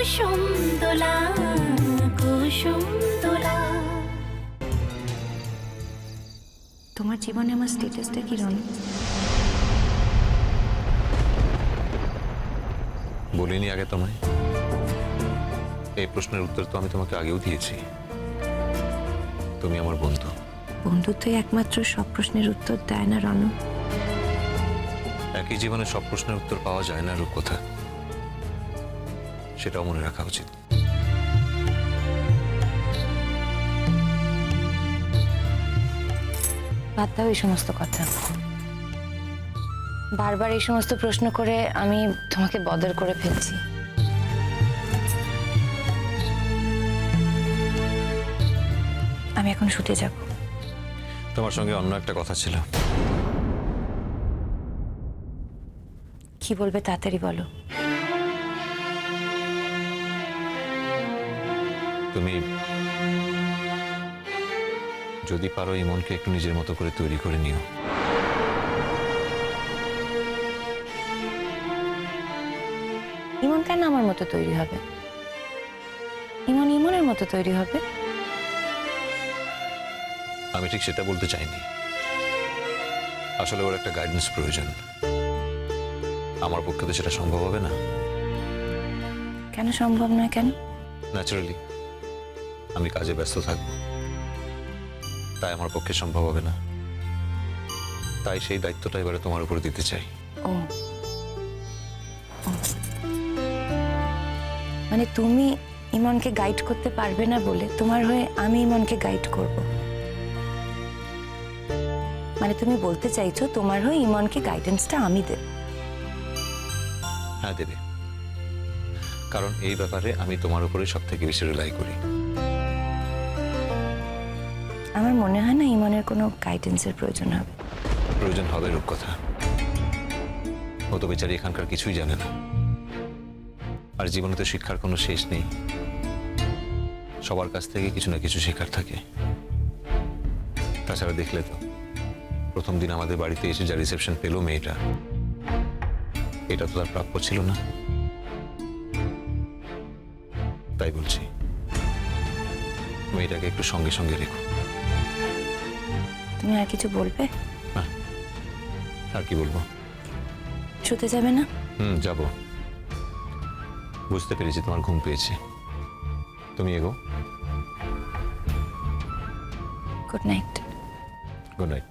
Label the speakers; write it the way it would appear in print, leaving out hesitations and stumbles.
Speaker 1: কুসুম দোলা কুসুম দোলা।
Speaker 2: তোমার জীবনে আমার স্ট্যাটাসটা কি রনি?
Speaker 3: বলিনি আগে তোমায়? এই প্রশ্নের উত্তর তো আমি তোমাকে আগেও দিয়েছি। তুমি আমার বন্ধু।
Speaker 2: বন্ধুত্বই একমাত্র সব প্রশ্নের উত্তর দেয় না রনু।
Speaker 3: একই জীবনে সব প্রশ্নের উত্তর পাওয়া যায় না রূপকথা, সেটাও মনে রাখা উচিত।
Speaker 2: বাদ দাও এই সমস্ত কথা। বারবার এই সমস্ত প্রশ্ন করে আমি তোমাকে বদর করে ফেলছি। আমি এখন শুতে যাব।
Speaker 3: তোমার সঙ্গে অন্য একটা কথা ছিল।
Speaker 2: কি বলবে তাড়াতাড়ি বলো।
Speaker 3: তুমি যদি পারো ইমনকে একটু নিজের মতো করে তৈরি করে নিও।
Speaker 2: ইমন কেন আমার মতো তৈরি হবে? ইমন ইমনের মতো তৈরি হবে।
Speaker 3: আমি ঠিক সেটা বলতে চাইনি। আসলে ওর একটা গাইডেন্স প্রয়োজন। আমার পক্ষে তো সেটা সম্ভব হবে না।
Speaker 2: কেন সম্ভব নয়? কেন?
Speaker 3: ন্যাচারালি আমি কাজে ব্যস্ত থাকবো, তাই আমার পক্ষে সম্ভব হবে না। তাই সেই দায়িত্বটা এবারে তোমার উপর দিতে চাই।
Speaker 2: ও, মানে তুমি ইমনকে গাইড করতে পারবে না বলে তোমার হয়ে আমি ইমনকে গাইড করব। মানে তুমি বলতে চাইছো তোমার হয়ে ইমনকে গাইডেন্সটা আমি দেব?
Speaker 3: হ্যাঁ দেবে, কারণ এই ব্যাপারে আমি তোমার উপরে সব থেকে বেশি রিলাই করি।
Speaker 2: আমার মনে হয় না ইমনের কোনো গাইডেন্সের প্রয়োজন হবে।
Speaker 3: প্রয়োজন হবে রূপকথা। ও তো বেচারি এখানকার কিছুই জানে না, আর জীবনে তো শিক্ষার কোনো শেষ নেই। সবার কাছ থেকে কিছু না কিছু শেখার থাকে। তাছাড়া দেখলে তো প্রথম দিন আমাদের বাড়িতে এসে যা রিসেপশন পেল মেয়েটা, এটা তো তার প্রাপ্য ছিল না। তাই বলছি, মেয়েটাকে একটু সঙ্গে সঙ্গে রেখো।
Speaker 2: তুমি আর কিছু বলবে?
Speaker 3: আর কি বলবো?
Speaker 2: শুতে যাবে না?
Speaker 3: যাব। বুঝতে পেরেছি তোমার ঘুম পেয়েছে, তুমি এগো।
Speaker 2: Good night.
Speaker 3: Good night.